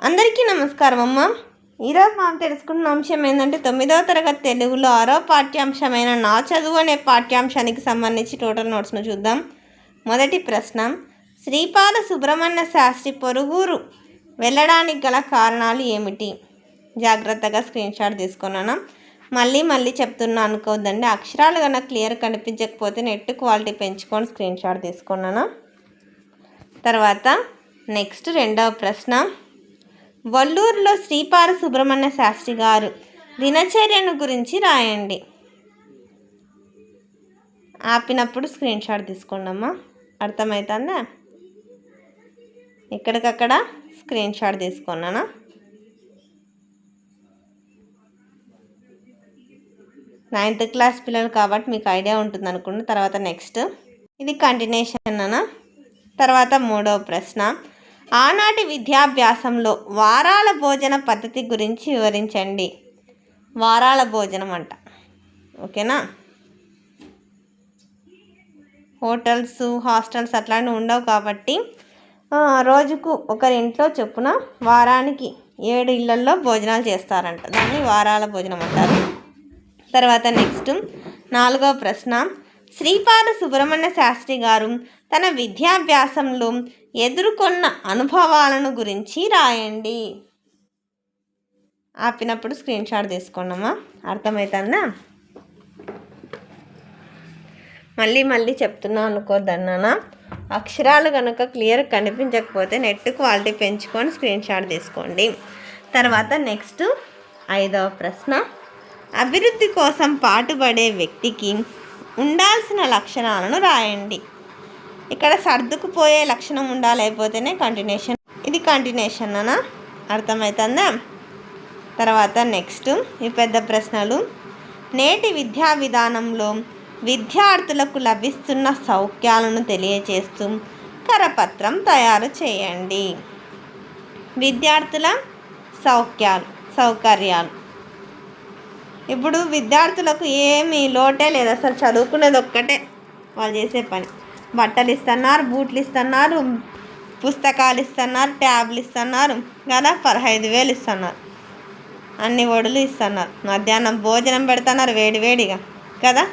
అందరికీ నమస్కారం అమ్మ. ఈరోజు మనం తెలుసుకున్న అంశం ఏంటంటే 9వ తరగతి తెలుగులో 6వ పాఠ్యాంశమైన నా చదువు అనే పాఠ్యాంశానికి సంబంధించి టోటల్ నోట్స్ను చూద్దాం. మొదటి ప్రశ్న, శ్రీపాద సుబ్రహ్మణ్య శాస్త్రి పొరుగురు వెళ్ళడానికి గల కారణాలు ఏమిటి? జాగ్రత్తగా స్క్రీన్ షాట్ తీసుకున్నాను. మళ్ళీ చెప్తున్నా అనుకోవద్దండి. అక్షరాలు కన్నా క్లియర్ కనిపించకపోతే నెట్ క్వాలిటీ పెంచుకొని స్క్రీన్ షాట్ తీసుకున్నాను. తర్వాత నెక్స్ట్ రెండవ ప్రశ్న, వల్లూరులో శ్రీపాద సుబ్రహ్మణ్య శాస్త్రి గారు దినచర్యను గురించి రాయండి. ఆపినప్పుడు స్క్రీన్ షాట్ తీసుకోండి అమ్మా. అర్థమవుతుందా? ఎక్కడికక్కడ స్క్రీన్ షాట్ తీసుకున్నానా? నైన్త్ క్లాస్ పిల్లలు కాబట్టి మీకు ఐడియా ఉంటుంది అనుకుంటా. తర్వాత నెక్స్ట్ ఇది కంటిన్యూషన్ అన్న. తర్వాత మూడవ ప్రశ్న, ఆనాటి విద్యాభ్యాసంలో వారాల భోజన పద్ధతి గురించి వివరించండి. వారాల భోజనం అంట, ఓకేనా? హోటల్స్, హాస్టల్స్ అట్లాంటివి ఉండవు కాబట్టి రోజుకు ఒకరింట్లో చొప్పున వారానికి 7 ఇళ్లల్లో భోజనాలు చేస్తారంట. దాన్ని వారాల భోజనం అంటారు. తర్వాత నెక్స్ట్ 4వ ప్రశ్న, శ్రీపాద సుబ్రహ్మణ్య శాస్త్రి గారు తన విద్యాభ్యాసంలో ఎదుర్కొన్న అనుభవాలను గురించి రాయండి. ఆపినప్పుడు స్క్రీన్ షాట్ తీసుకోండమ్మా. అర్థమవుతుందా? మళ్ళీ చెప్తున్నా అనుకోద్దన్నానా. అక్షరాలు కనుక క్లియర్ కనిపించకపోతే నెట్ క్వాలిటీ పెంచుకొని స్క్రీన్ షాట్ తీసుకోండి. తర్వాత నెక్స్ట్ 5వ ప్రశ్న, అభివృద్ధి కోసం పాటుపడే వ్యక్తికి ఉండాల్సిన లక్షణాలను రాయండి. ఇక్కడ సర్దుకుపోయే లక్షణం ఉండాలి, అయిపోతేనే కంటిన్యూషన్. ఇది కంటిన్యూషన్ అన్న. అర్థమవుతుందా? తర్వాత నెక్స్ట్ ఈ పెద్ద ప్రశ్నలు, నేటి విద్యా విధానంలో విద్యార్థులకు లభిస్తున్న సౌఖ్యాలను తెలియజేస్తూ కరపత్రం తయారు చేయండి. విద్యార్థుల సౌకర్యాలు. ఇప్పుడు విద్యార్థులకు ఏమీ లోటే లేదు, అసలు చదువుకునేది ఒక్కటే వాళ్ళు చేసే పని. బట్టలు ఇస్తున్నారు, బూట్లు ఇస్తున్నారు, పుస్తకాలు ఇస్తున్నారు, ట్యాబ్లు ఇస్తున్నారు కదా, 15,000 ఇస్తున్నారు, అన్ని ఒడులు ఇస్తున్నారు, మధ్యాహ్నం భోజనం పెడుతున్నారు వేడిగా కదా,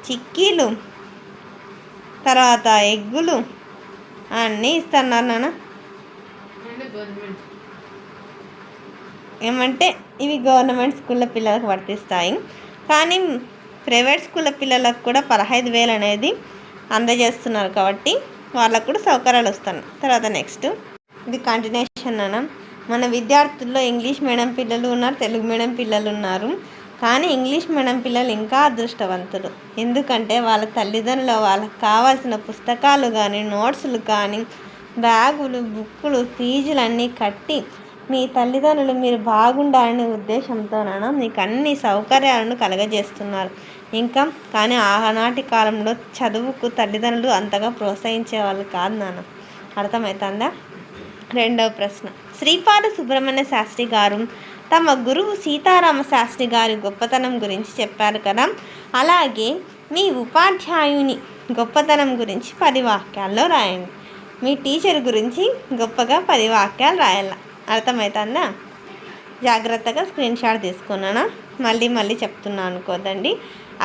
చిక్కీలు, తర్వాత ఎగ్గులు అన్నీ ఇస్తున్నారు నాన్న. ఏమంటే ఇవి గవర్నమెంట్ స్కూళ్ళ పిల్లలకు వర్తిస్తాయి, కానీ ప్రైవేట్ స్కూళ్ళ పిల్లలకు కూడా 15,000 అనేది అందజేస్తున్నారు కాబట్టి వాళ్ళకు కూడా సౌకర్యాలు వస్తున్నాయి. తర్వాత నెక్స్ట్ ఇది కంటిన్యూషన్ అన్న. మన విద్యార్థుల్లో ఇంగ్లీష్ మీడియం పిల్లలు ఉన్నారు, తెలుగు మీడియం పిల్లలు ఉన్నారు. కానీ ఇంగ్లీష్ మీడియం పిల్లలు ఇంకా అదృష్టవంతులు. ఎందుకంటే వాళ్ళ తల్లిదండ్రులు వాళ్ళకి కావాల్సిన పుస్తకాలు కానీ, నోట్స్లు కానీ, బ్యాగులు, బుక్కులు, ఫీజులు అన్నీ కట్టి మీ తల్లిదండ్రులు మీరు బాగుండాలనే ఉద్దేశంతోనైనా మీకు అన్ని సౌకర్యాలను కలగజేస్తున్నారు. ఇంకా కానీ ఆనాటి కాలంలో చదువుకు తల్లిదండ్రులు అంతగా ప్రోత్సహించేవాళ్ళు కాదు నాన్న. అర్థమవుతుందా? రెండవ ప్రశ్న, శ్రీపాద సుబ్రహ్మణ్య శాస్త్రి గారు తమ గురువు సీతారామ శాస్త్రి గారి గొప్పతనం గురించి చెప్పారు కదా, అలాగే మీ ఉపాధ్యాయుని గొప్పతనం గురించి 10 వాక్యాల్లో రాయండి. మీ టీచర్ గురించి గొప్పగా 10 వాక్యాలు రాయాల. అర్థమవుతుందా? జాగ్రత్తగా స్క్రీన్ షాట్ తీసుకున్నాను. మళ్ళీ చెప్తున్నా అనుకోదండి.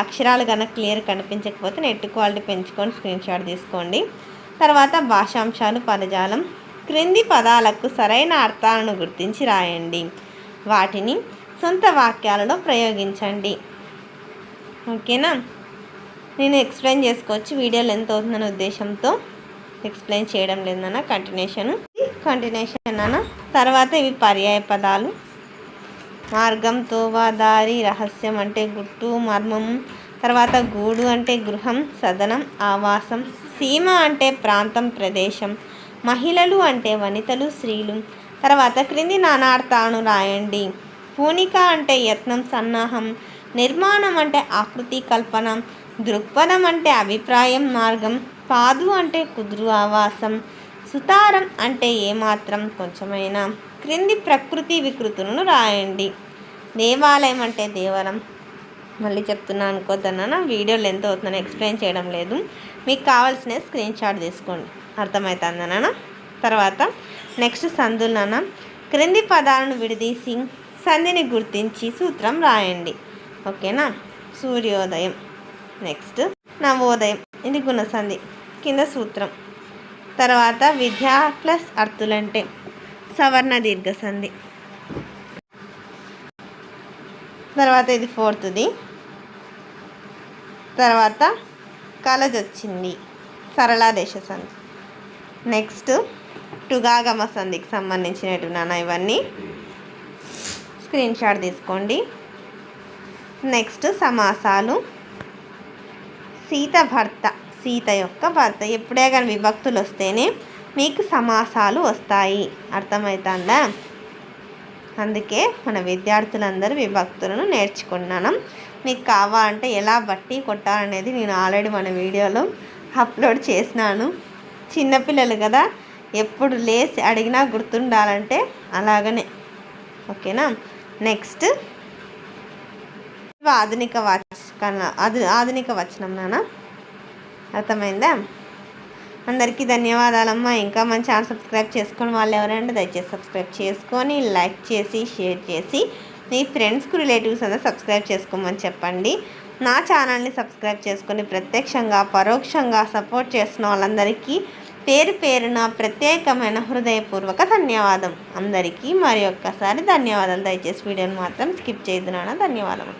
అక్షరాలు కనుక క్లియర్ కనిపించకపోతే నెట్ క్వాలిటీ పెంచుకొని స్క్రీన్ షాట్ తీసుకోండి. తర్వాత భాషాంశాలు, పదజాలం. క్రింది పదాలకు సరైన అర్థాలను గుర్తించి రాయండి. వాటిని సొంత వాక్యాలలో ప్రయోగించండి. ఓకేనా? నేను ఎక్స్ప్లెయిన్ చేసుకోవచ్చు, వీడియోలు ఎంత అవుతుందనే ఉద్దేశంతో ఎక్స్ప్లెయిన్ చేయడం లేదన్న. కంటిన్యూషన్ అన్న. తర్వాత ఇవి పర్యాయ పదాలు. మార్గం, తోవ, దారి, రహస్యం అంటే గుట్టు, మర్మం. తర్వాత గూడు అంటే గృహం, సదనం, ఆవాసం. సీమ అంటే ప్రాంతం, ప్రదేశం. మహిళలు అంటే వనితలు, స్త్రీలు. తర్వాత క్రింది నానార్థాలను రాయండి. పూనిక అంటే యత్నం, సన్నాహం. నిర్మాణం అంటే ఆకృతి, కల్పన. దృక్పథం అంటే అభిప్రాయం, మార్గం. పాదు అంటే కుదురు, ఆవాసం. సుతారం అంటే ఏమాత్రం, కొంచెమైనా. క్రింది ప్రకృతి వికృతులను రాయండి. దేవాలయం అంటే దేవరం. మళ్ళీ చెప్తున్నా అనుకోద్దన్నా, వీడియో లెంత్ అవుతుందని ఎక్స్ప్లెయిన్ చేయడం లేదు. మీకు కావాల్సిన స్క్రీన్ షాట్ తీసుకోండి. అర్థమవుతుందన్నా. తర్వాత నెక్స్ట్ సందులు నాన్న. క్రింది పదాలను విడదీసి సంధిని గుర్తించి సూత్రం రాయండి. ఓకేనా. సూర్యోదయం, నెక్స్ట్ నవోదయం, ఇది గుణసంధి, కింద సూత్రం. తర్వాత విద్యా ప్లస్ అర్థులంటే సవర్ణ దీర్ఘ సంధి. తర్వాత ఇది ఫోర్త్ది. తర్వాత కలజొచ్చింది, సరళాదేశ సంధి. నెక్స్ట్ టుగాగమ సంధికి సంబంధించినవి నాన్న, ఇవన్నీ స్క్రీన్ షాట్ తీసుకోండి. నెక్స్ట్ సమాసాలు. సీత భర్త, సీత యొక్క భర్త. ఎప్పుడే కానీ విభక్తులు వస్తేనే మీకు సమాసాలు వస్తాయి. అర్థమవుతుందా? అందుకే మన విద్యార్థులందరూ విభక్తులను నేర్చుకున్నాను. మీకు కావాలంటే ఎలా బట్టి కొట్టాలనేది నేను ఆల్రెడీ మన వీడియోలో అప్లోడ్ చేసినాను. చిన్నపిల్లలు కదా, ఎప్పుడు లేచి అడిగినా గుర్తుండాలంటే అలాగనే. ఓకేనా. నెక్స్ట్ ఆధునిక ఆధునిక వచనం నాన్న. అర్థమైందా? అందరికీ ధన్యవాదాలమ్మా. ఇంకా మన ఛానల్ సబ్స్క్రైబ్ చేసుకొని వాళ్ళు ఎవరంటే దయచేసి సబ్స్క్రైబ్ చేసుకొని లైక్ చేసి షేర్ చేసి మీ ఫ్రెండ్స్కు రిలేటివ్స్ అందరూ సబ్స్క్రైబ్ చేసుకోమని చెప్పండి. నా ఛానల్ని సబ్స్క్రైబ్ చేసుకొని ప్రత్యక్షంగా పరోక్షంగా సపోర్ట్ చేస్తున్న వాళ్ళందరికీ పేరు పేరున ప్రత్యేకమైన హృదయపూర్వక ధన్యవాదం. అందరికీ మరి ఒక్కసారి ధన్యవాదాలు. దయచేసి వీడియోని మాత్రం స్కిప్ చేయొద్దు నాన్న. ధన్యవాదాలు.